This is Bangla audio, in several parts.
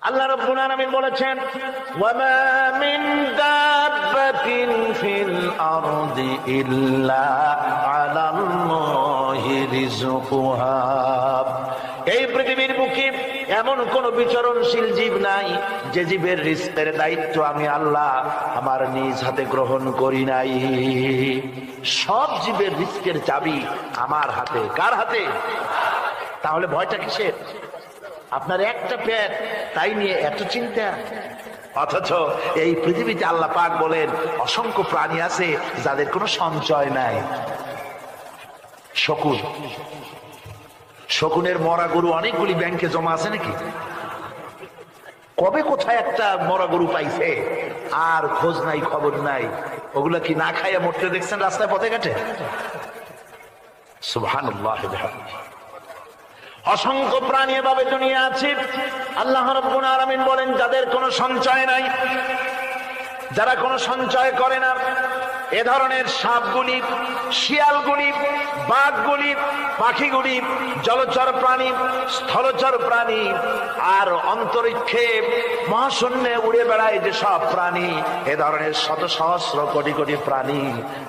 আল্লাহ রাব্বুল আলামিন বলেছেন, ওয়ামা মিন দাব্বাতিন ফিল আরদি ইল্লা আলাল্লাহি রিজকুহা। এই পৃথিবীর বুকে এমন কোন বিচরণশীল জীব নাই যে জীবের রিজকের দায়িত্ব আমি আল্লাহ আমার নিজ হাতে গ্রহণ করি নাই। সব জীবের রিজকের চাবি আমার হাতে। কার হাতে? তাহলে ভয়টা কিসের? আপনার একটা পেট, তাই নিয়ে এত চিন্তা। অথচ এই পৃথিবীতে আল্লাহ পাক বলেন অসংখ্য প্রাণী আছে যাদের কোনো সঞ্চয় নাই। শকুন, শকুনের মরা গরু অনেকগুলি ব্যাংকে জমা আছে নাকি? কবে কোথায় একটা মরা গরু পাইছে আর খোঁজ নাই, খবর নাই। ওগুলা কি না খাইয়া মরতে দেখছেন রাস্তায় পথে ঘাটে? সুবহানাল্লাহ। অসংখ্য প্রাণী এভাবে দুনিয়া আছে। আল্লাহ রাব্বুল আলামিন বলেন যাদের কোনো সঞ্চয় নাই, যারা কোনো সঞ্চয় করে না, এ ধরনের সাপগুলি, শিয়ালগুলি, বাঘগুলি, পাখিগুলি, জলচর প্রাণী, স্থলচর প্রাণী আর অন্তরিক্ষে মহাশূন্যে উড়ে বেড়ায় যে সব প্রাণী, এ ধরনের শত সহস্র কোটি কোটি প্রাণী,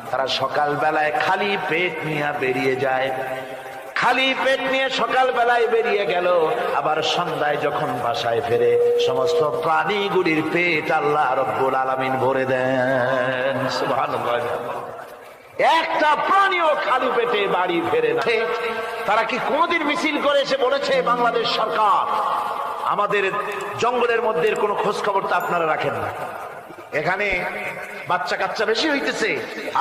তারা সকাল বেলায় খালি পেট নিয়ে বেরিয়ে যায়। খালি পেট নিয়ে সকাল বেলায় বেরিয়ে গেল, আবার সন্ধ্যায় যখন বাসায় ফেরে সমস্ত প্রাণীগুলির পেট আল্লাহ রাব্বুল আলামিন ভরে দেন। সুবহানাল্লাহ। একটা প্রাণীও খালি পেটে বাড়ি ফেরে না। তারা কি কোনদিন মিছিল করে এসে বলেছে বাংলাদেশ সরকার আমাদের জঙ্গলের মধ্যে কোনো খোঁজ খবর তো আপনারা রাখেন না, এখানে বাচ্চা কাচ্চা বেশি হইতেছে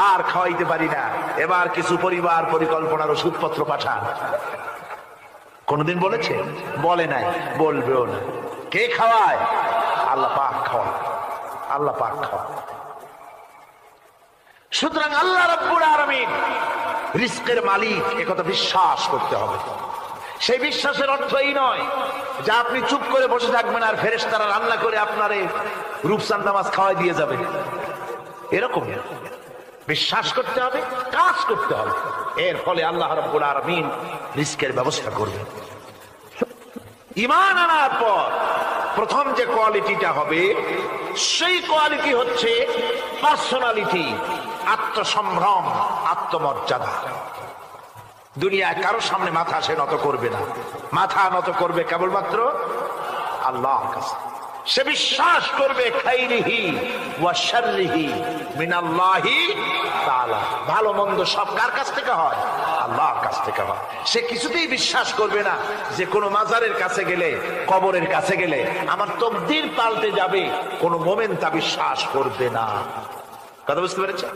আর খাওয়াইতে পারি না, এবার কিছু পরিবার পরিকল্পনার ওষুধপত্র পাঠান? কোনদিন বলেছে? বলে নাই, বলবেও না। কে খাওয়ায়? আল্লাহ পাক খাওয়ায়। আল্লাহ পাক খাওয়ায়। সুতরাং আল্লাহ রাব্বুল আলামিন রিজকের মালিক, একথা বিশ্বাস করতে হবে। সেই বিশ্বাসের অর্থ এই নয় যে আপনি চুপ করে বসে থাকবেন আর ফেরেশতারা রান্না করে আপনারে রূপচাঁদা মাছ খাওয়াই দিয়ে যাবে, এরকম বিশ্বাস করতে হবে, কাজ করতে হবে। এর ফলে আল্লাহ রাব্বুল আলামিন রিজকের ব্যবস্থা করবেন। ঈমান আনার পর প্রথম যে কোয়ালিটিটা হবে সেই কোয়ালিটি হচ্ছে পার্সোনালিটি, আত্মসম্ভ্রম, আত্মমর্যাদা। দুনিয়ায় কারোর সামনে মাথা সে নত করবে না, মাথা নত করবে কেবলমাত্র আল্লাহর কাছে। সে বিশ্বাস করবে খাইরিহি ওয়া শাররিহি মিনাল্লাহি তাআলা, ভালো মন্দ সব কার কাছ থেকে হয়? আল্লাহর কাছ থেকে হয়। সে কিছুতেই বিশ্বাস করবে না যে কোনো মাজারের কাছে গেলে, কবরের কাছে গেলে আমার তকদির পাল্টে যাবে, কোনো মোমেন তা বিশ্বাস করবে না। কথা বুঝতে পেরেছেন?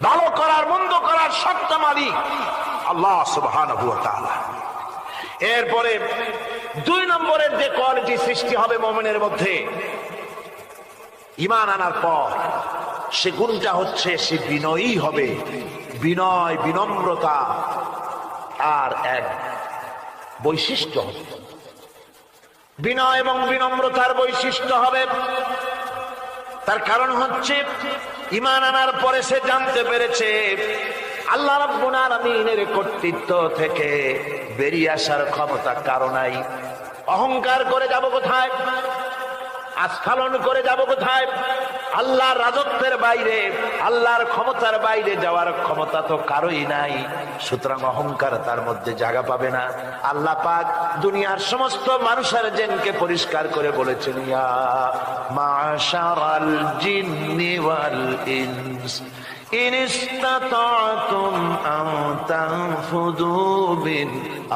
ভালো করার মন্দ করার সত্তা মালিক আল্লাহ সুবহানাহু ওয়া তাআলা। এরপরে 2 নম্বরের যে কোয়ালিটি সৃষ্টি হবে মুমিনের মধ্যে ঈমান আনার পর, সে গুণটা হচ্ছে সে বিনয়ী হবে। বিনয়, বিনম্রতা আর এক বৈশিষ্ট্য হবে। বিনয় এবং বিনম্রতার বৈশিষ্ট্য হবে। তার কারণ হচ্ছে ঈমান আনার পরে সে জানতে পেরেছে আল্লাহ রাব্বুল আলামিনের কর্তৃত্ব থেকে বেরিয়ে আসার ক্ষমতা কারো নাই। অহংকার করে যাব কোথায়? আস্ফালন করে যাব কোথায়? আল্লাহর রাজত্বের বাইরে, আল্লাহর ক্ষমতার বাইরে যাওয়ার ক্ষমতা তো কারোই নাই। সুতরাং অহংকার তার মধ্যে জায়গা পাবে না। আল্লাহ পাক দুনিয়ার সমস্ত মানুষের জিনকে পরিষ্কার করে বলেছেন, ইয়া মাশারাল জিন্নি ওয়াল ইনস ইন ইসতাতা'তুম আন তানফুযু মিন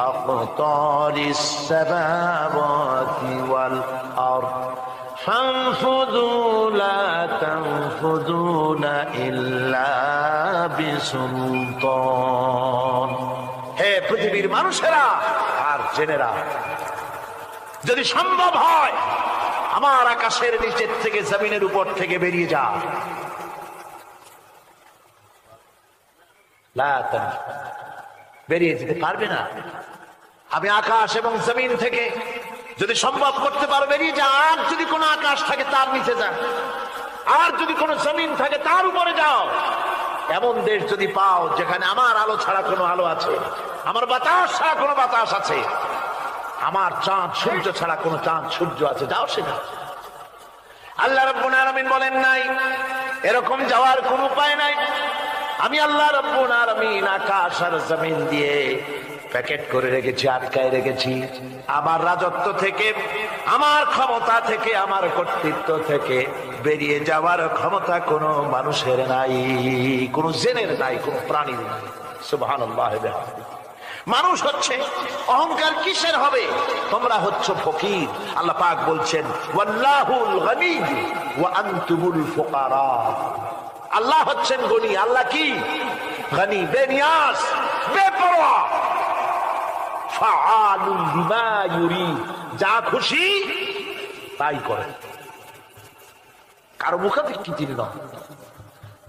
আকতারিস সামাওয়াতি ওয়াল আরদ ফানফুযু লা তানফুযুনা ইল্লা বিসুলতান। হে পৃথিবীর মানুষেরা আর জেনেরা, যদি সম্ভব হয় আমার আকাশের নিচের থেকে, জমিনের উপর থেকে বেরিয়ে যা। বেরিয়ে যেতে পারবে না। আমি আকাশ এবং জমিন থেকে যদি সম্ভব করতে পারো বেরিয়ে যা। আর যদি কোনো আকাশ থাকে তার নিচে যা, আর যদি কোনো জমিন থাকে তার উপরে যাও। এমন দেশ যদি পাও যেখানে আমার আলো ছাড়া কোনো আলো আছে, আমার বাতাস ছাড়া কোনো বাতাস আছে, আমার চাঁদ সূর্য ছাড়া কোন চাঁদ সূর্য আছে, যাও সেখানে। আল্লাহ রাব্বুল আলামিন বলেন নাই এরকম যাওয়ার কোন উপায় নাই। আমি আল্লাহ রাব্বুল আলামিন আকাশ আর জমিন দিয়ে প্যাকেট করে রেখেছি, আটকায় রেখেছি। আমার রাজত্ব থেকে, আমার ক্ষমতা থেকে, আমার কর্তৃত্ব থেকে বেরিয়ে যাওয়ার ক্ষমতা কোনো মানুষের নাই, কোনো জেনের নাই, কোনো প্রাণীর নাই। সুবহানাল্লাহ। মানুষ হচ্ছে অহংকার কিসের হবে? তোমরা হচ্ছ ফকির। আল্লাহ পাক বলছেন ওয়াল্লাহুল গনিয়্যু ওয়া আনতুমুল ফুকারা। আল্লাহ হচ্ছেন গনি। আল্লাহ কি? গনি, বেনিয়াস, বেপরোয়া। ফাআলুল লিমা ইউরিদ, যা খুশি তাই করে, কারো মুখাপেক্ষিত নয়।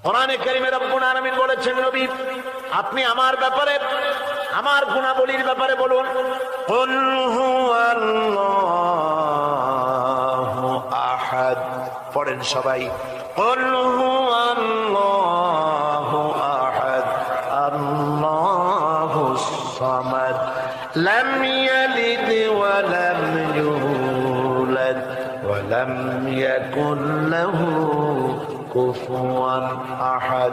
কোরআনে কারীমে রব্বুল আলামিন বলেছেন নবী আপনি আমার ব্যাপারে, আমার গুণাবলীর ব্যাপারে বলুন। কুল হুয়াল্লাহু আহাদ, পড়েন সবাই। কুল হুয়াল্লাহু আহাদ আল্লাহুস সামাদ লাম ইয়ালিদ ওয়া লাম ইউলাদ ওয়া লাম ইয়াকুল লাহু কুফুয়ান আহাদ।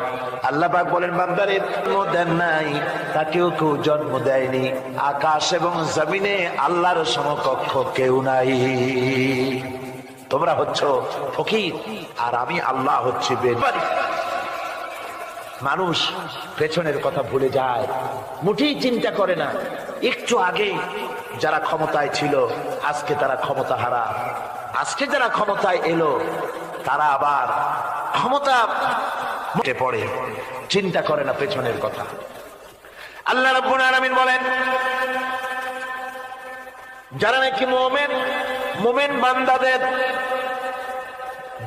আল্লাহ পাক বলেন বান্দারে জন্ম দেন নাই, তাকেও কেউ জন্ম দেয়নি। আকাশ এবং জমিনে আল্লাহর সমকক্ষ কেউ নাই। তোমরা হচ্ছ ফকির আর আমি আল্লাহ হচ্ছে বেপারী। মানুষ পেছনের কথা ভুলে যায়, মুঠেই চিন্তা করে না। একটু আগে যারা ক্ষমতায় ছিল আজকে তারা ক্ষমতা হারা, আজকে যারা ক্ষমতায় এলো তারা আবার ক্ষমতা পড়ে, চিন্তা করে না পেছনের কথা। আল্লাহ রাব্বুল আলামিন বলেন যারা নাকি মুমিন বান্দাদের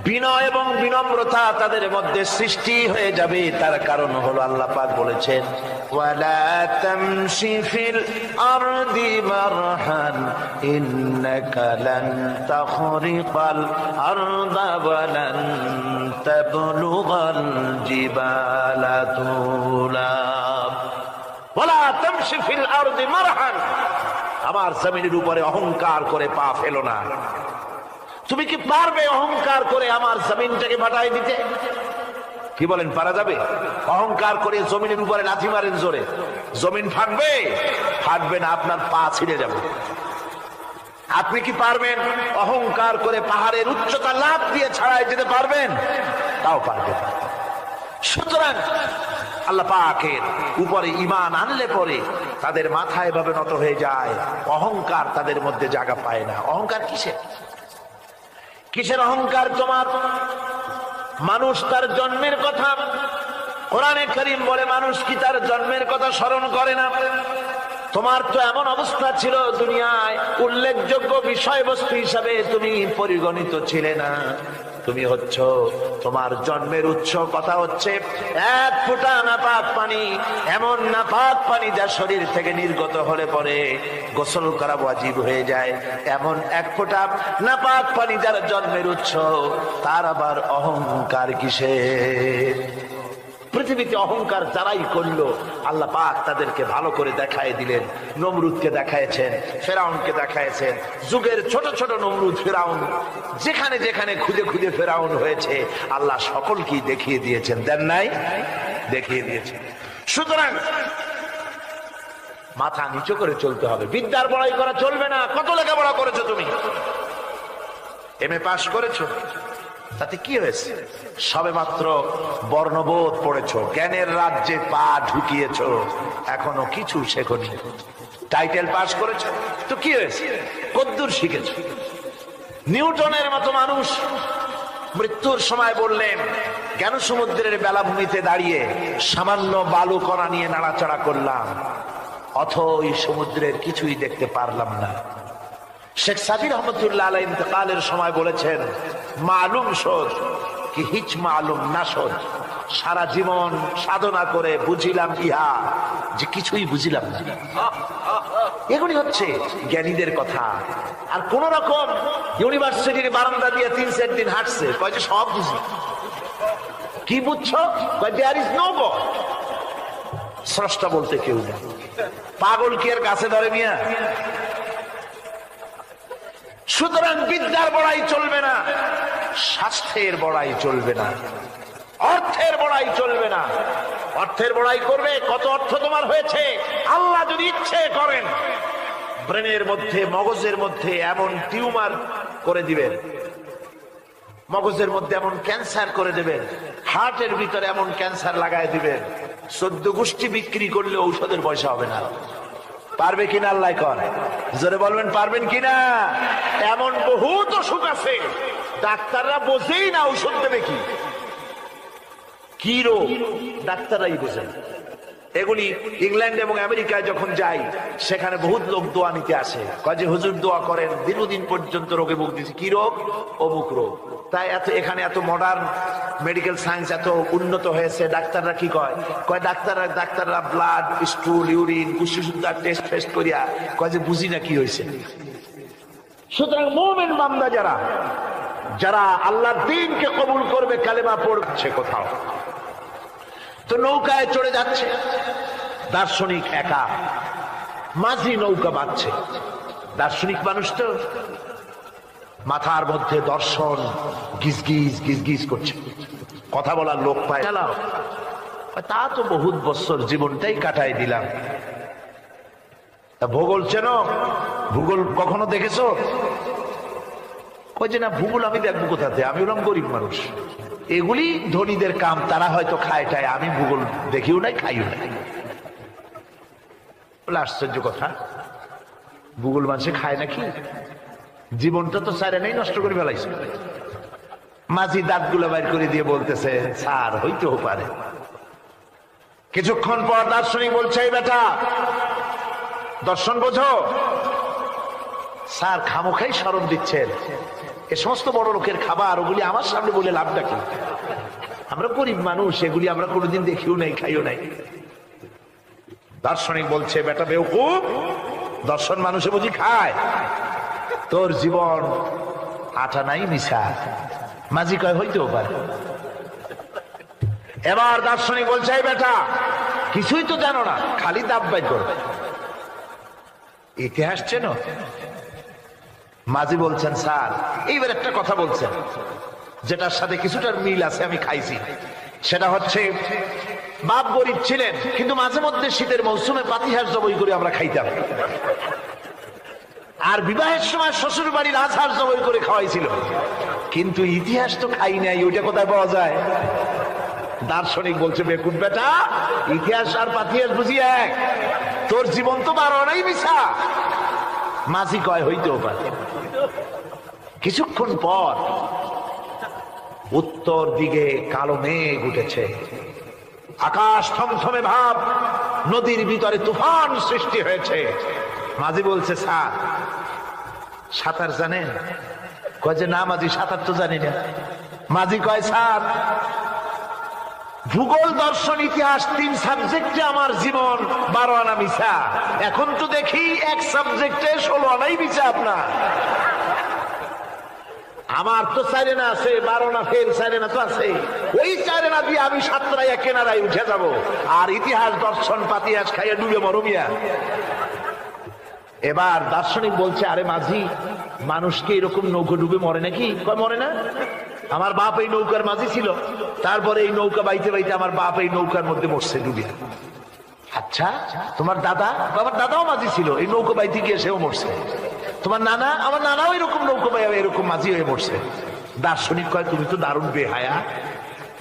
বিনয় এবং বিনম্রতা তাদের মধ্যে সৃষ্টি হয়ে যাবে, তার কারণ হলো আল্লাহ পাক বলেছেন ওয়ালা তামশি ফিল আরদি মারহান ইন্নাকা লান তাখরিকাল আরদা ওয়া লান তাবলুগাল জিবালা তুলা। ওয়ালা তামশি ফিল আরদি মারহান, আমার জমিনের উপরে অহংকার করে পা ফেলো না। তুমি কি পারবে অহংকার করে আমার জমিনটাকে ফাটাই দিতে? কি বলেন, পারা যাবে? অহংকার করে জমিনের উপরে লাথি মারেন জোরে, জমিন ফাটবে? ফাটবে না, আপনার পা ছিঁড়ে যাবে। আপনি কি পারবেন অহংকার করে পাহাড়ের উচ্চতা লাফ দিয়ে ছাড়াই যেতে পারবেন? তাও পারবেন। সুতরাং আল্লাহ পাকের উপরে ঈমান আনলে পরে তাদের মাথা এভাবে নত হয়ে যায়, অহংকার তাদের মধ্যে জায়গা পায় না। অহংকার কিসের অহংকার তোমার? মানুষ তার জন্মের কথা, কোরআনে কারীম বলে মানুষ কি তার জন্মের কথা স্মরণ করে না? তোমার তো এমন অবস্থা ছিল দুনিয়ায় উল্লেখযোগ্য বিষয়বস্তু হিসাবে তুমি পরিগণিত ছিলে না। তুমি হচ্ছ, তোমার জন্মের উৎস কথা হচ্ছে এক ফোঁটা নাপাক পানি, এমন নাপাক পানি যা শরীর থেকে নির্গত হলে পরে গোসল করা ওয়াজিব হয়ে যায়। এমন এক ফোঁটা নাপাক পানি যার জন্মের উৎস, তার আবার অহংকার কিসের? পৃথিবীতে অহংকার যারাই করলো আল্লাহ পাক তাদেরকে ভালো করে দেখায় দিলেন। নমরুদকে দেখায়ছেন, ফেরাউনকে দেখায়ছেন, যুগের ছোট ছোট নমরুদ ফেরাউন যেখানে যেখানে খুদে খুদে ফেরাউন হয়েছে আল্লাহ সকলকেই দেখিয়ে দিয়েছেন, দেন নাই? দেখিয়ে দিয়েছেন। সুতরাং মাথা নিচু করে চলতে হবে, বিদ্যার বড়াই করা চলবে না। কত লেখাপড়া করেছো তুমি? এমএ পাস করেছো, তাতে কি হয়েছে? সবে মাত্র বর্ণবোধ পড়েছ, জ্ঞানের রাজ্যে পা ঢুকিয়েছ, এখনো কিছু শেখনি। টাইটেল পাস করেছ তো কি হয়েছে? কদ্দুর শিখেছ? নিউটনের মতো মানুষ মৃত্যুর সময় বললেন জ্ঞান সমুদ্রের বেলাভূমিতে দাঁড়িয়ে সামান্য বালু কণা নিয়ে নাড়াচাড়া করলাম, অথই সমুদ্রের কিছুই দেখতে পারলাম না। শেখ সাবির রহমতুল্লাহ আলাইহি ইন্তেকালের সময় বলেছেন মালুম শোধ কি হিচ মালুম না শোধ, সারা জীবন সাধনা করে বুঝিলাম ইহা যে কিছুই বুঝিলাম না। এগুলি হচ্ছে জ্ঞানীদের কথা। আর কোন রকম ইউনিভার্সিটির বারান্দা দিয়ে 3-4 দিন হাঁটছে, কয় যে সব বুঝি। কি বুঝছো? দেয়ার ইজ নো গড, স্রষ্টা বলতে কেউ নেই। পাগল কি আর গাছে ধরে মিয়া? সুতরাং বিদ্যার বড়াই চলবে না, স্বাস্থ্যের বড়াই চলবে না, অর্থের বড়াই চলবে না। অর্থের বড়াই করবে, কত অর্থ তোমার হয়েছে, আল্লাহ যদি ইচ্ছে করেন ব্রেনের মধ্যে, মগজের মধ্যে এমন টিউমার করে দিবেন, মগজের মধ্যে এমন ক্যান্সার করে দেবেন, হার্টের ভিতরে এমন ক্যান্সার লাগাই দিবেন, 14 গোষ্ঠী বিক্রি করলে ঔষধের পয়সা হবে না। পারবে কিনা আল্লাহ করে, জোরে বলবেন পারবেন কিনা? এমন বহুত অসুখ আছে ডাক্তাররা বোঝেই না ঔষধ দেবে কি, কি রোগ ডাক্তাররাই বোঝেন। এগুলি ইংল্যান্ড এবং আমেরিকায় যখন যাই, সেখানে বহুত লোক দোয়া নিতে আসে, কয় যে হুজুর দোয়া করেন, দীর্ঘদিন পর্যন্ত রোগে ভুগতেছি। কি রোগ? অমুক রোগ। তাই এখানে এত মডার্ন মেডিকেল সায়েন্স এত উন্নত হয়েছে, ডাক্তাররা কি কয়, কয় ডাক্তাররা ব্লাড, স্টুল, ইউরিন, কুষ্ঠশুদ্ধার টেস্ট করিয়া কয় যে বুঝি না কি হয়েছে। সুতরাং মুমিন বান্দা যারা আল্লাহর দ্বীনকে কবুল করবে, কালেমা পড়ছে কোথাও, তো নৌকায় চড়ে যাচ্ছে, দার্শনিক একা, মাঝি নৌকা বাঁধছে। দার্শনিক মানুষ তো মাথার মধ্যে দর্শন গিজগিজ গিজগিজ করছে, কথা বলার লোক পায় না। তা তো বহুত বছর জীবনটাই কাটাই দিলাম। ভূগোল চেনো? ভূগোল কখনো দেখেছো? কই যে না, ভূগোল আমি দেখবো কোথাতে, আমি হলাম গরিব মানুষ, এগুলি ধনীদের কাম, তারা হয়তো খায় টায়, আমি ভূগোল দেখিও নাই, খাইও নাই। বলে আশ্চর্য কথা, ভূগোল মানুষে খায় নাকি? জীবনটা তো সারে নেই, নষ্ট করে ফেলাইছে। মাঝি দাঁতগুলো বাইর করে দিয়ে বলতেছে, স্যার হইতেও পারে। কিছুক্ষণ পর দার্শনিক বলছে, এই বেটা দর্শন বোঝো? স্যার খামোখাই শরম দিচ্ছেন, এ সমস্ত বড় লোকের খাবার, ওগুলি আমার সামনে বলে লাভটা কি? আমরা গরিব মানুষ, এগুলি আমরা কোনোদিন দেখিও নাই, খাইও নাই। দার্শনিক বলছে, বেটা বেওকুফ, দর্শন মানুষে বুঝি খায়? তোর জীবন আটা নাই মিশা। মাঝি কয় হইতেও পারে। এবার দার্শনিক বলছে, এই বেটা কিছুই তো জানো না, খালি দাব্বাই করো, ইতিহাস চেনো? মাঝি বলছেন, স্যার এইবার একটা কথা বলছেন যেটার সাথে কিছুটার মিল আছে, আমি খাইছি। সেটা হচ্ছে, বাপ গরিব ছিলেন, কিন্তু মাঝে মধ্যে শীতের মৌসুমে পাতিহাঁস জবাই করে আমরা খাইতাম, আর বিবাহের সময় শ্বশুর বাড়ির রাজহাঁস জবাই করে খাওয়াইছিল, কিন্তু ইতিহাস তো খাই নাই, ওইটা কোথায় পাওয়া যায়? দার্শনিক বলছে, বেকুব বেটা, ইতিহাস আর পাতিহাঁস বুঝি এক? তোর জীবন তো 12 নাই মিশা। মাঝি কয় হইতেও পারে। কিছুক্ষণ পর উত্তর দিকে কালো মেঘ উঠেছে, আকাশ থমথমে ভাব, নদীর ভিতরে তুফান সৃষ্টি হয়েছে। মাঝি বলছে, স্যার সাঁতার জানেন? কয় যে না মাঝি, সাঁতার তো জানি না। মাঝি কয়, স্যার ভূগোল, দর্শন, ইতিহাস 3 সাবজেক্টে আমার জীবন 12 আনা মিশা। এখন তো দেখি এক সাবজেক্টে 16 আনাই মিশা আপনার। আমার তো 4 আনা আছে, 12 আনা ফেল, 4 আনা তো আছে। ওই 4 আনা দিয়ে আমি সাতরাইয়া কেনারায় উঠে যাব, আর ইতিহাস, দর্শন, পাতিহাস খাইয়া ডুবে মরমিয়া। এবার দার্শনিক বলছে, আরে মাঝি, মানুষকে এরকম নৌকা ডুবে মরে নাকি? কয় মরে না, আমার বাপ এই নৌকার মাঝি ছিল, তারপরে এই নৌকা বাইতে বাইতে আমার বাপ এই নৌকার মধ্যে মরছে ডুবে। আচ্ছা তোমার দাদা? আমার দাদাও মাঝি ছিল, এই নৌকা বাইতে গিয়ে সেও মরছে। তোমার নানা? আমার নানাও এরকম নৌকা বাইয়া এরকম মাঝি হয়ে মরছে। দার্শনিক কয়, তুমি তো দারুণ বেহায়া,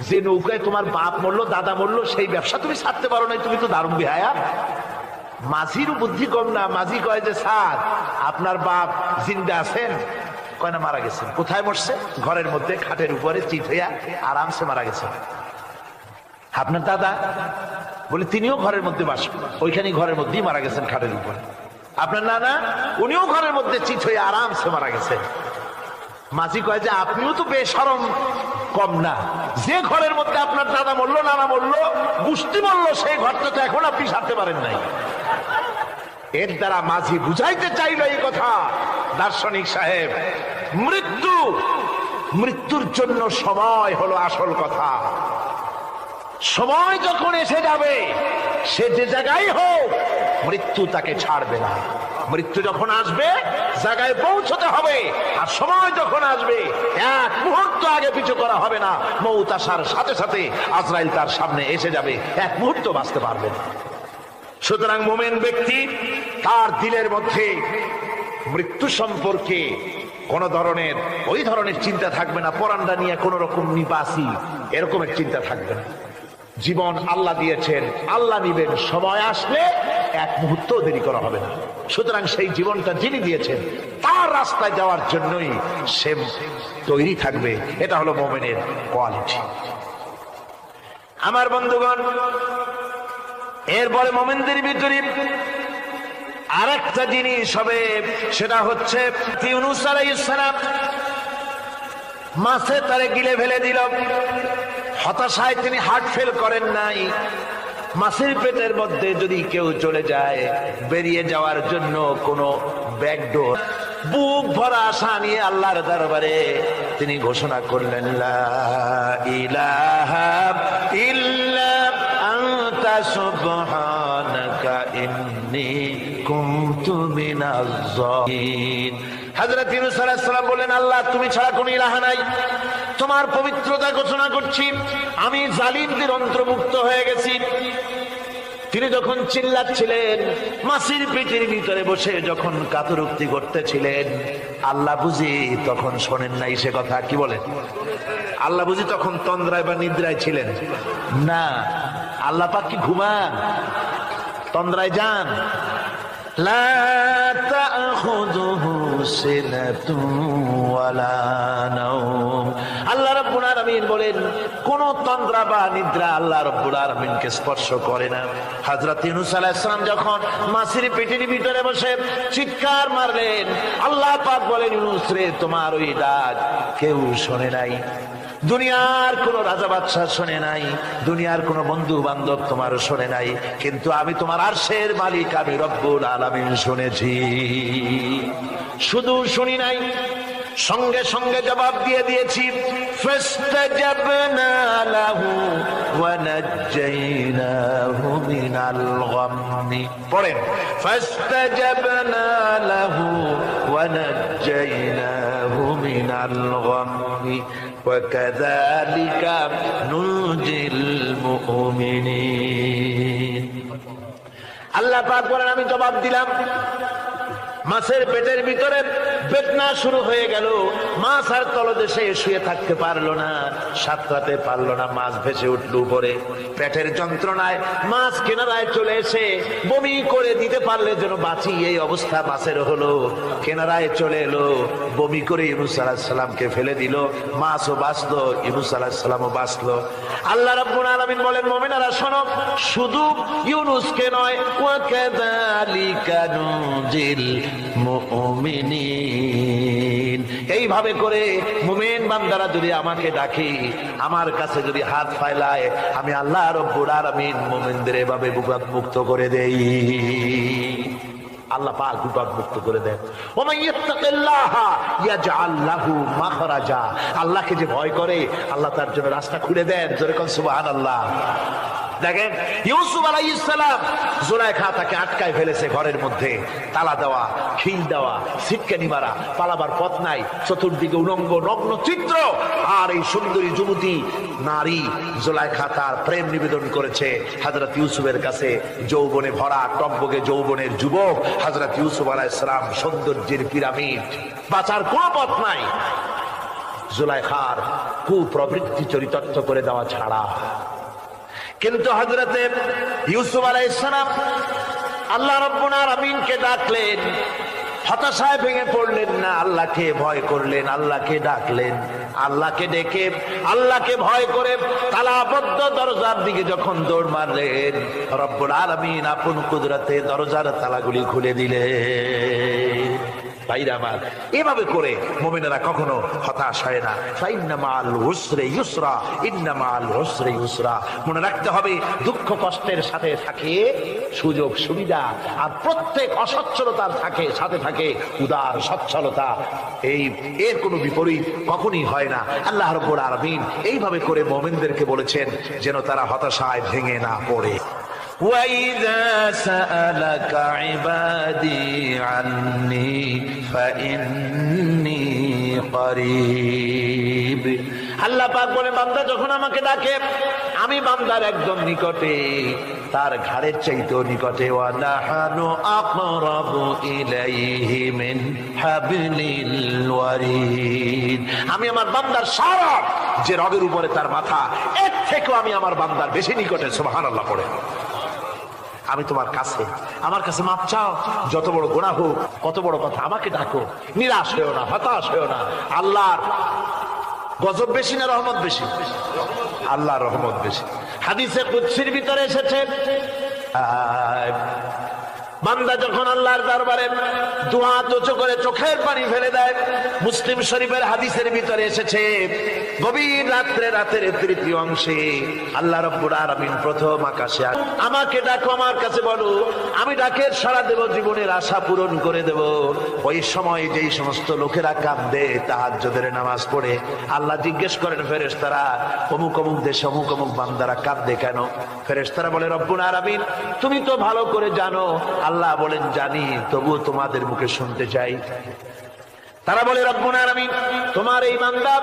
যে নৌকায় তোমার বাপ মরলো, দাদা মরলো, সেই ব্যবসা তুমি ছাড়তে পারো নাই, তুমি তো দারুণ বেহায়া। মাঝির বুদ্ধি কম না। মাঝি কয় যে, স্যার আপনার বাপ জিন্দা আছেন? কয় না, মারা গেছেন। কোথায় মরছে? ঘরের মধ্যে খাটের উপরে চিত হইয়া আরামসে মারা গেছেন। আপনার দাদা? বলে তিনিও ঘরের মধ্যে বাস, ওইখানেই ঘরের মধ্যেই মারা গেছেন, খাটের উপরে। আপনার নানা? উনিও ঘরের মধ্যে চিত হয়ে আরামসে মারা গেছেন। মাঝি কয় যে, আপনিও তো বেশরম কম না, যে ঘরের মধ্যে আপনার দাদা মরলো, নানা মরলো, গোষ্ঠী মরলো, সেই ঘরটা তো এখন আপনি সারতে পারেন নাই। এর দ্বারা মাঝি বুঝাইতে চাইল এই কথা, দার্শনিক সাহেব, মৃত্যুর জন্য সময় হলো আসল কথা। সময় যখন এসে যাবে, সে যে জায়গায় হোক, মৃত্যু তাকে ছাড়বে না। মৃত্যু যখন আসবে জায়গায় পৌঁছতে হবে, আর সময় যখন আসবে এক মুহূর্ত আগে পিছু করা হবে না। মউত আসার সাথে সাথে আজরাইল তার সামনে এসে যাবে, এক মুহূর্ত বাঁচতে পারবে না। সুতরাং মুমিন ব্যক্তি তার দিলের মধ্যে মৃত্যু সম্পর্কে কোন ধরনের ওই ধরনের চিন্তা থাকবে না, পরানটা নিয়ে কোন রকম নিবাসী এরকমের চিন্তা থাকবে না। জীবন আল্লাহ দিয়েছেন, আল্লাহ নিবেন, সময় আসলে এক মুহূর্ত দেরি করা হবে না। সুতরাং সেই জীবনটা যিনি দিয়েছেন তার রাস্তায় যাওয়ার জন্যই সে তৈরি থাকবে। এটা হলো মুমিনের কোয়ালিটি। আমার বন্ধুগণ, এরপরে মুমিনদের ভিতরে আরেকটা জিনিস হবে, সেটা হচ্ছে ইউনূস আলাইহিস সালাম মাছে তারে গিলে ফেলে দিল। হতাশায় তিনি হার্ট ফেল করেন নাই। মাছের পেটের মধ্যে যদি কেউ চলে যায়, বেরিয়ে যাওয়ার জন্য কোনো ব্যাকডোর, বুক ভরা আশা নিয়ে আল্লাহর দরবারে তিনি ঘোষণা করলেন, লা ইলাহা ইল্লা আনতা সুবহানাকা ইন্নী কুনতু মিনাজ জালিমিন। হযরত ইউনূস আলাইহিস সালাম বললেন, আল্লাহ তুমি ছাড়া কোনো ইলাহ নাই, তোমার পবিত্রতা ঘোষণা করছি, আমি জালিমদের অন্তর্ভুক্ত হয়ে গেছি। তিনি যখন চিল্লাচ্ছিলেন, মাছির পেটের ভিতরে বসে যখন কাতরুক্তি করতেছিলেন, আল্লাহ বুঝি তখন শোনেন নাই সে কথা? কি বলেন? আল্লাহ বুঝি তখন তন্দ্রায় বা নিদ্রায় ছিলেন না? আল্লাহ পাক কি ঘুমান? তন্দ্রায় যান? লা তাখুযুহু সিনাতুন ওয়ালা নাওম। আল্লাহ রাব্বুল আলামিন বলেন, কোন তন্দ্রা বা নিদ্রা আল্লাহ রাব্বুল আলামিনকে স্পর্শ করে না। হযরত ইউনূস আলাইহিস সালাম যখন মাছের পেটের ভিতরে বসে চিৎকার মারলেন, আল্লাহ পাক বলেন, ইউনূস রে, তোমার ওই ডাক কেউ শোনে নাই, দুনিয়ার কোন রাজা বাদশাহ শোনে নাই, দুনিয়ার কোন বন্ধু বান্ধব তোমার শোনে নাই, কিন্তু আমি তোমার আরশের মালিক, আমি রব্বুল আলামিন শুনেছি। শুধু শুনি নাই, সঙ্গে সঙ্গে জবাব দিয়ে দিয়েছি। ফাস্তাজাবনা লাহু ওয়া নাজ্জাইনাহু মিনাল গাম্মি। পড়েন, ফাস্তাজাবনা লাহু ওয়া নাজ্জাইনাহু মিনাল গাম্মি ওয়া কাযালিকা নুনজিল মুমিনিন। আল্লাহ পাক বলেন, আমি জবাব দিলাম। মাছের পেটের ভিতরে বেদনা শুরু হয়ে গেল, মাছ আর তলদেশে শুয়ে থাকতে পারলো না, সাঁতরাতে পারলো না, মাছ ভেসে উঠল উপরে। পেটের যন্ত্রণায় মাছ কিনারায় চলে এসে বমি করে দিতে পারলে যেন বাঁচি, এই অবস্থা মাছের হলো। কিনারায় চলে এলো, বমি করে ইউনূস আলাইহিস সালামকে ফেলে দিল, মাছও বাঁচলো, ইউনূস আলাইহিস সালামও বাঁচলো। আল্লাহ রাব্বুল আলামিন বলেন, মুমিনেরা শোনো, শুধু ইউনূসকে নয়, ওয়া কাযালিকা নুনজিল মুমিনিন। এইভাবে করে মুমিন বান্দারা যদি আমাকে ডাকে, আমার কাছে যদি হাত ফাইলায়, আমি আল্লাহ রাব্বুল আলামিন মুমিনদের এভাবে বিপদ মুক্ত করে দেই। আল্লাহ পাক বিপদ মুক্ত করে দেন। ওয়া মান ইয়াত্তাকিল্লাহ ইয়াজআল লাহু মাখরাজা। আল্লাহকে যে ভয় করে, আল্লাহ তার জন্য রাস্তা খুলে দেন। জোরে কোন সুবহানাল্লাহ। দেখেন, ইউসুফ আলাইহিস সালাম, জুলাইখা তাকে আটকায় ফেলেছে ঘরের মধ্যে, তালা দেওয়া, খিল দেওয়া, ছিটকানি মারা, পালাবার পথ নাই, চতুর্দিকে উলঙ্গ নগ্ন চিত্র। আর এই সুন্দরী যুবতী নারী জুলাইখা তার প্রেম নিবেদন করেছে হযরত ইউসুফের কাছে। যৌবনে ভরা, টকবগে যৌবনের যুবক হযরত ইউসুফ আলাইহিস সালাম, সৌন্দর্যের পিরামিড, বাঁচার কোনো পথ নাই জুলাইখার কুপ্রবৃত্তি চরিতার্থ করে দেওয়া ছাড়া। কিন্তু হযরতে ইউসুফ আলাইহিস সালাম আল্লাহ রাব্বুল আলামিনকে ডাকলেন, হতাশায় ভেঙে পড়লেন না, আল্লাহকে ভয় করলেন, আল্লাহকে ডাকলেন। আল্লাহকে ডেকে, আল্লাহকে ভয় করে তালাবদ্ধ দরজার দিকে যখন দৌড় মারলেন, রব্বুল আলামিন আপন কুদরতে দরজার তালাগুলি খুলে দিলেন। ভাইরা আমার, এভাবে করে মুমিনেরা কখনো হতাশ হয় না। ফাইন্না মাআল উসরি ইউসরা, ইন্না মাআল উসরি ইউসরা। মনে রাখতে হবে, দুঃখ কষ্টের সাথে থাকে সুযোগ সুবিধা, আর প্রত্যেক অসচ্ছলতার সাথে থাকে উদার সচ্ছলতা। এর কোনো বিপরীত কখনই হয় না। আল্লাহ রাব্বুল আলামিন এইভাবে করে মুমিনদেরকে বলেছেন যেন তারা হতাশায় ভেঙে না পড়ে। وَإِذَا سَأَلَكَ عِبَادِي عَنِّي فَإِنِّي قَرِيبٌ। আল্লাহ পাক বলে, বান্দা যখন আমাকে ডাকে আমি বান্দার একদম নিকটে, তার ঘাড়ের চাইতেও নিকটে। ওয়ানাহানু আকরাবু ইলাইহি মিন হাবলিল ওয়ারিদ। আমি আমার বান্দার সারা যে রগের উপরে তার মাথা, এর থেকেও আমি আমার বান্দার বেশি নিকটে। সুবহানাল্লাহ পড়ে। আমি তোমার কাছে, আমার কাছে মাপ চাও, যত বড় গুনাহ হোক, কত বড় কথা, আমাকে ডাকো, নিরাশ হয়েও না, হতাশ হয়েও না। আল্লাহর গজব বেশি না রহমত বেশি? আল্লাহর রহমত বেশি। হাদিসে কুদসির ভিতরে এসেছে, বান্দা যখন আল্লাহর দরবারে দুয়া উঁচু করে চোখের পানি ফেলে দেয়, মুসলিম শরীফের হাদিসের ভিতরে এসেছে, গভীর রাত্রে, রাতের তৃতীয় অংশে আল্লাহ রাব্বুল আলামিন প্রথম আকাশে আমাকে ডাকো, আমার কাছে বলো, আমি ডাকের সাড়া দেব, জীবনের আশা পূরণ করে দেব। ওই সময় যেই সমস্ত লোকেরা কাঁদে তাহাজ্জুদের নামাজ পড়ে, আল্লাহ জিজ্ঞেস করেন ফেরেশতারা, অমুক অমুক দেশে অমুক অমুক বান্দারা কাঁদে কেন? ফেরেশতারা বলে, রব্বুল আলামিন তুমি তো ভালো করে জানো। আল্লাহ বলেন, জানি, তবুও তোমাদের মুখে শুনতে চাই। তারা বলে, রব্বুল আলামিন তোমার এই বান্দা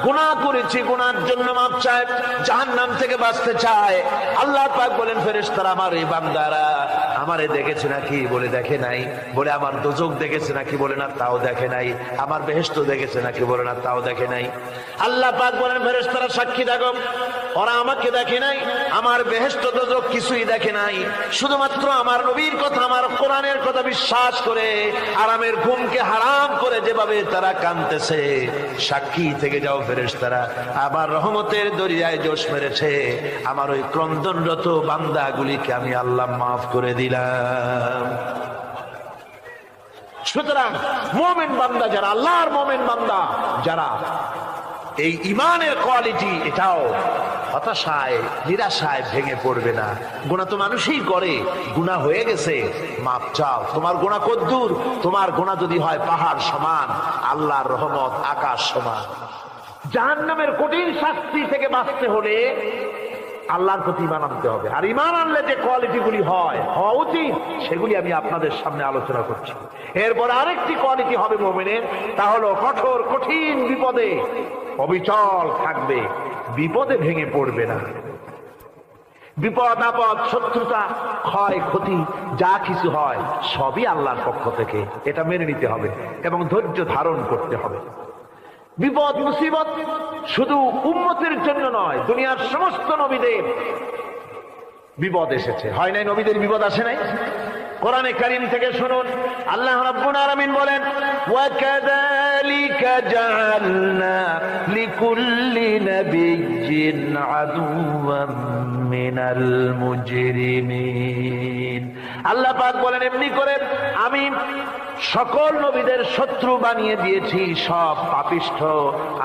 গুনাহ করেছে, গুনার জন্য মাপ চায়, জাহান্নাম থেকে বাঁচতে চায়। আল্লাহ পাক বলেন, ফেরেশতারা আমার এই বান্দারা আমারে দেখেছে নাকি? বলে দেখে নাই। বলে আমার দোজখ দেখেছে নাকি? বলে না, তাও দেখে নাই। আমার বেহেশত দেখেছে নাকি? বলে না, তাও দেখে নাই। আল্লাহ পাক বলেন, ফেরেশতারা সাক্ষী থাকো, ওরা আমাকে দেখে নাই, আমার বেহেশত দোজখ কিছুই দেখে নাই, শুধুমাত্র আমার নবীর কথা, আমার কোরআনের কথা বিশ্বাস করে আরামের ঘুমকে হারাম করে যেভাবে তারা কাঁদতেছে, সাক্ষী থেকে যাও ফেরেশতারা, আবার রহমতের দরিয়ায় জোশ মেরেছে আমার ওই ক্রন্দনরত বান্দাগুলিকে আমি আল্লাহ মাফ করে দিলাম। সুতরাং মুমিন বান্দা যারা, আল্লাহর মুমিন বান্দা যারা, এই ইমানের কোয়ালিটি, এটাও হতাশায় নিরাশায় ভেঙে পড়বে না। গুনাহ তো মানুষই করে, গুনাহ হয়ে গেছে, মাপ চাও। তোমার গুনাহ কদ্দূর? তোমার গুনাহ যদি হয় পাহাড় সমান, আল্লাহর রহমত আকাশ সমান। জাহান্নামের কঠিন শাস্তি থেকে বাঁচতে হলে আল্লাহর প্রতি ঈমান আনতে হবে। আর ঈমান আনলে যে কোয়ালিটিগুলি হওয়া উচিত, সেগুলি আমি আপনাদের সামনে আলোচনা করছি। এরপর আরেকটি কোয়ালিটি হবে মুমিনের, তা হলো কঠোর কঠিন বিপদে অবিচল থাকবে, বিপদে ভেঙে পড়বে না। বিপদ আপদ, শত্রুতা, ক্ষয় ক্ষতি যা কিছু হয় সবই আল্লাহর পক্ষ থেকে, এটা মেনে নিতে হবে এবং ধৈর্য ধারণ করতে হবে। বিপদ মুসিবত শুধু উম্মতের জন্য নয়, দুনিয়ার সমস্ত নবীদের বিপদ এসেছে, হয় নাই? নবীদের বিপদ আসে নাই? কোরআনে কারীম থেকে শুনুন, আল্লাহ রাব্বুল আলামিন বলেন, ওয়া কাযালিকা জাআলনা লিকুল্লি নাবিয়্যিন আদুওয়াম মিনাল মুজরিমিন। আল্লাহ পাক বলেন, এমনি করে আমি সকল নবীদের শত্রু বানিয়ে দিয়েছি, সব পাপিষ্ঠ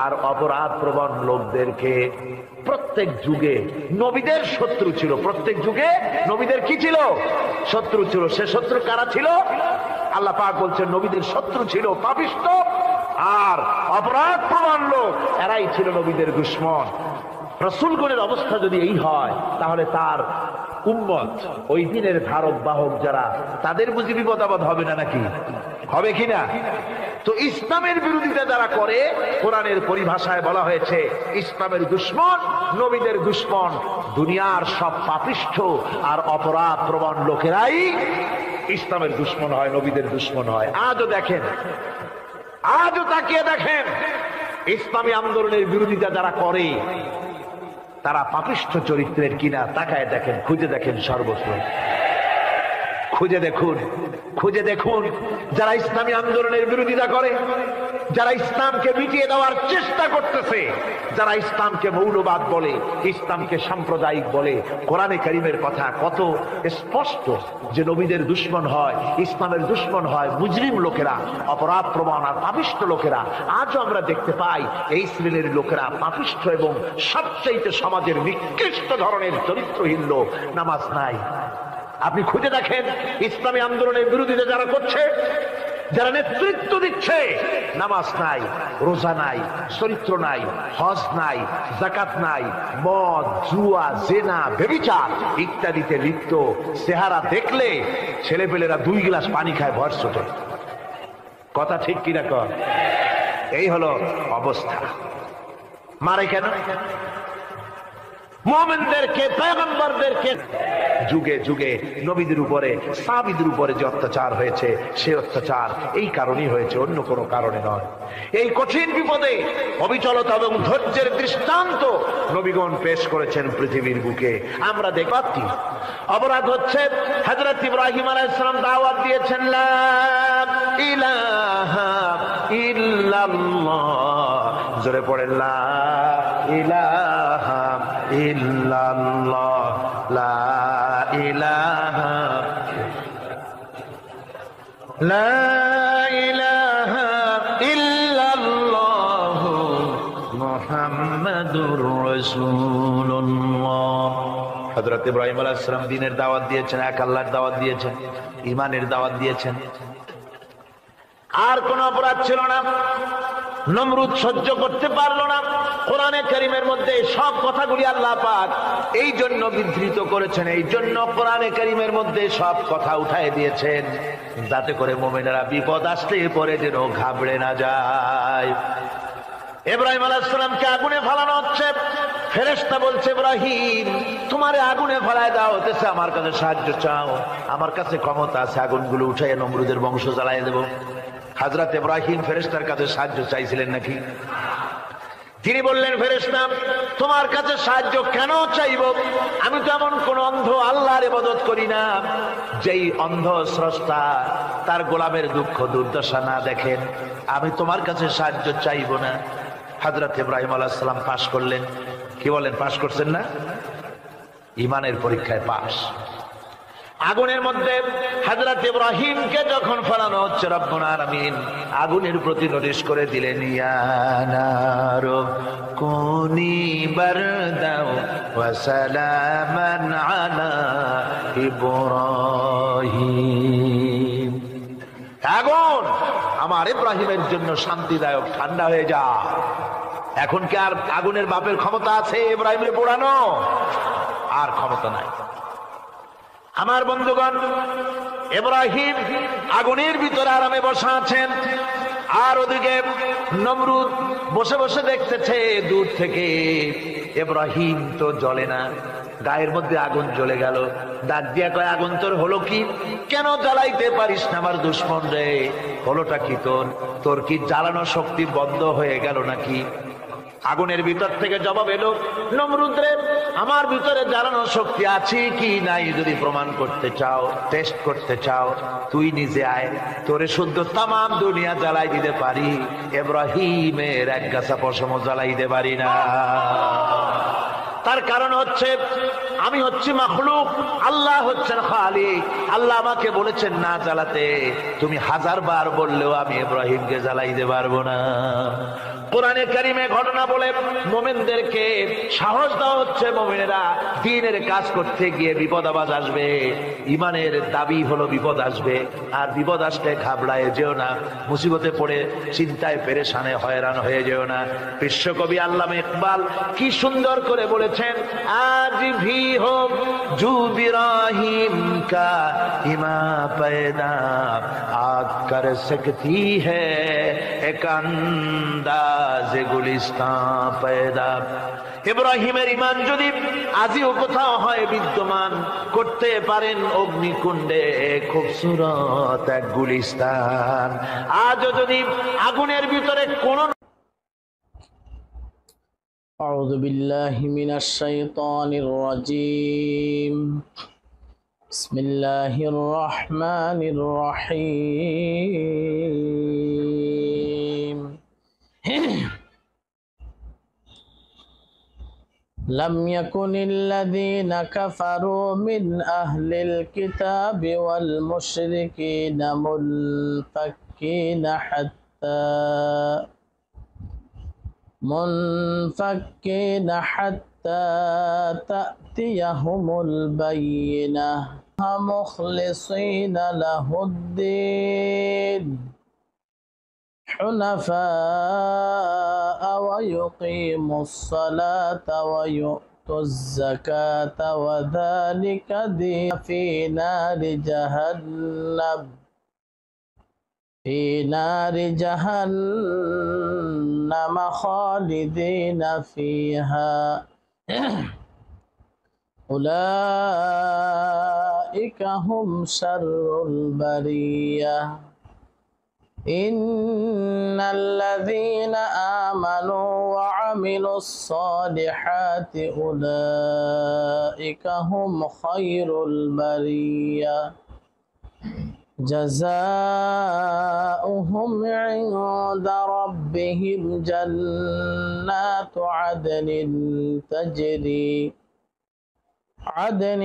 আর অপরাধ প্রবণ লোকদেরকে। প্রত্যেক যুগে নবীদের শত্রু ছিল, প্রত্যেক যুগে নবীদের কি ছিল? শত্রু ছিল। সে শত্রু কারা ছিল? আল্লাহ পাক বলছেন, নবীদের শত্রু ছিল পাপিষ্ঠ আর অপরাধ প্রবণ লোক, এরাই ছিল নবীদের দুশমন। রাসূলগণের অবস্থা যদি এই হয়, তাহলে তার উম্মত, ওই দিনের ধারক বাহক যারা, তাদের বুঝি বিপদ আপদ হবে না? নাকি হবে কিনা? তো ইসলামের বিরোধিতা যারা করে, কোরআনের পরিভাষায় বলা হয়েছে ইসলামের দুশমন, নবীদের দুশমন। দুনিয়ার সব পাপিষ্ঠ আর অপরাধ প্রবণ লোকেরাই ইসলামের দুশমন হয়, নবীদের দুশমন হয়। আজও দেখেন, আজও তাকিয়ে দেখেন, ইসলামী আন্দোলনের বিরোধিতা যারা করে তারা পাপিষ্ঠ চরিত্রের কিনা, তাকায় দেখেন, খুঁজে দেখেন, সর্বস্ব খুঁজে দেখুন, খুঁজে দেখুন। যারা ইসলামী আন্দোলনের বিরোধিতা করে, যারা ইসলামকে মিটিয়ে দেওয়ার চেষ্টা করতেছে, যারা ইসলামকে মৌলবাদ বলে, ইসলামকে সাম্প্রদায়িক বলে, কোরআনে কারীমের কথা কত স্পষ্ট যে নবীদের দুশমন হয়, ইসলামের দুশমন হয় মুজরিম লোকেরা, অপরাধ প্রবণ আর পাপিষ্ঠ লোকেরা। আজও আমরা দেখতে পাই এই শ্রেণীর লোকেরা পাপিষ্ঠ এবং সবচেয়ে সমাজের নিকৃষ্ট ধরনের চরিত্রহীন লোক। নামাজ নাই। আপনি খুঁজে দেখেন ইসলামী আন্দোলনের বিরোধিতা যারা করছে, যারা নেতৃত্ব দিচ্ছে, নামাজ নাই, রোজা নাই, চরিত্র নাই, হজ নাই, যাকাত নাই, মদ, জুয়া, জেনা, ব্যভিচার ইত্যাদিতে লিপ্ত, চেহারা দেখলে ছেলেপেলেরা 2 গ্লাস পানি খায় ভর ছোটে। কথা ঠিক কিনা কর? এই হলো অবস্থা। মারে কেন? মুমিনদেরকে, পয়গম্বরদেরকে যুগে যুগে নবীদের উপরে, সাহাবীদের উপরে যে অত্যাচার হয়েছে, সে অত্যাচার এই কারণেই হয়েছে, অন্য কোনো কারণে নয়। এই কঠিন বিপদে অবিচলতা এবং ধৈর্যের দৃষ্টান্ত নবীগণ পেশ করেছেন পৃথিবীর বুকে। আমরা দেখি অপরাধ হচ্ছে হযরত ইব্রাহিম আলাইহিস সালাম দাওয়াত দিয়েছেন লা ইলাহা ইল্লাল্লাহ, জোরে পড়েন লা ইলাহা ইল্লাল্লাহ, লা ইলাহা লা ইলাহা ইল্লাল্লাহ মুহাম্মাদুর রাসূলুল্লাহ। হযরত ইব্রাহিম আলাইহিস সালাম দ্বীনের দাওয়াত দিয়েছেন, এক আল্লাহর দাওয়াত দিয়েছেন, ঈমানের দাওয়াত দিয়েছেন। আর কোন অপরাধ ছিল না। নমরুদ সহ্য করতে পারলো না। কোরআনে কারীমের মধ্যে সব কথাগুলি আল্লাহ পাক এই জন্য বিধৃত করেছেন, এই জন্য কোরআনে কারীমের মধ্যে সব কথা উঠায় দিয়েছেন, যাতে করে মুমিনেরা বিপদ আসলে পরে যেন ঘাবড়ে না যায়। ইব্রাহিম আলাইহিস সালামকে আগুনে ফেলানো হচ্ছে। ফেরেশতা বলছে, ইব্রাহিম তোমারে আগুনে ফেলায় দেওয়া হতেছে, আমার কাছে সাহায্য চাও, আমার কাছে ক্ষমতা আছে, আগুনগুলো উঠাইয়া নমরুদের বংশ জ্বালায় দেব। হযরত ইব্রাহিম ফেরেশতার কাছে সাহায্য চাইছিলেন নাকি? তিনি বললেন, ফেরেশতা তোমার কাছে সাহায্য কেন চাইব? আমি তো এমন কোন অন্ধ আল্লাহর ইবাদত করি না যেই অন্ধ স্রষ্টা তার গোলামের দুঃখ দুর্দশা না দেখেন। আমি তোমার কাছে সাহায্য চাইব না। হযরত ইব্রাহিম আলাইহিস সালাম পাশ করলেন। কি বলেন, পাশ করছেন না? ঈমানের পরীক্ষায় পাশ। আগুনের মধ্যে হযরত ইব্রাহিমকে যখন ফেলানো হচ্ছে, রব্বুল আলামিন আগুনের প্রতি নোটিশ করে দিলেন, ইয়া নারু কুনি বারদাও ওয়া সালামান আলা ইব্রাহিম। আগুন আমার ইব্রাহিমের জন্য শান্তিদায়ক, ঠান্ডা হয়ে যা। এখন কি আর আগুনের বাপের ক্ষমতা আছে ইব্রাহিমের পোড়ানো? আর ক্ষমতা নাই। আমার বন্ধুগণ, ইব্রাহিম আগুনের ভিতরে আরামে বসা আছেন, আর ওদিকে নমরুদ বসে বসে দেখতেছে দূর থেকে। ইব্রাহিম তো জ্বলে না, গায়ের মধ্যে আগুন জ্বলে গেল। ডাক দিয়া কয়, আগুন তোর হলো কি? কেন জ্বালাইতে পারিস না আমার দুশ্মন রে? হলোটা কি তোর? তোর কি জ্বালানো শক্তি বন্ধ হয়ে গেল নাকি? আগুনের ভিতর থেকে জবাব এলো, নমরুদ রে, আমার ভিতরে জ্বালানো শক্তি আছে কি নাই যদি প্রমাণ করতে চাও, টেস্ট করতে চাও, তুই নিজে আয়, তোরে শুদ্ধ তামাম দুনিয়া জ্বালাই দিতে পারি, ইব্রাহিমের এক গাছা পশম জ্বালাই দিতে পারি না। তার কারণ হচ্ছে আমি হচ্ছি মাখলুক, আল্লাহ হচ্ছেন খালিক। আল্লাহ আমাকে বলেছেন না জ্বালাতে, তুমি 1000 বার বললেও আমি ইব্রাহিমকে জ্বালাইতে পারবো না। কোরআনে কারিমে ঘটনা বলে মুমিনদেরকে সাহস দেওয়া হচ্ছে, মুমিনেরা দ্বীনের কাজ করতে গিয়ে বিপদ আবাজ আসবে, ঈমানের দাবি হলো বিপদ আসবে, আর বিপদ আসলে ঘাবড়ায় যেও না, মুসিবতে পড়ে চিন্তায় পেরেশানে হয়রান হয়ে যেও না। বিশ্বকবি আল্লামা ইকবাল কি সুন্দর করে বলেছেন, আজ ভি হো জু ইব্রাহিম কা ইমা पैदा आग कर सकती है एक अंदाज गुलिस्तान पैदा। ইব্রাহিমের ঈমান যদি আজিও কোথাও হয় বিদ্যমান, করতে পারেন অগ্নিকুণ্ডে খুবসুরত এক গুলিস্তান। আজও যদি আগুনের ভিতরে কোন أعوذ بالله من الشيطان الرجيم بسم الله الرحمن الرحيم لم يكن الذين كفروا من أهل الكتاب والمشركين منفكين حتى تأتيهم البينة مخلصين له الدين حنفاء ويقيموا الصلاة ويؤتوا الزكاة وذلك دين في نار جهنم خالدين فيها أولئك هم شر البرية إن الذين آمنوا وعملوا الصالحات أولئك هم خير البرية جزاؤهم عند ربهم جنات عدن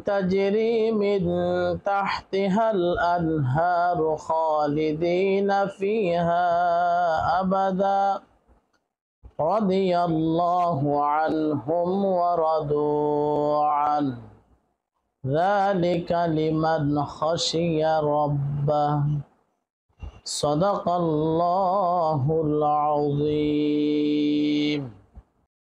تجري من تحتها الأنهار خالدين فيها أبدا رضي الله عنهم ورضوا عنه ذلك لمن خشي ربه صدق الله العظيم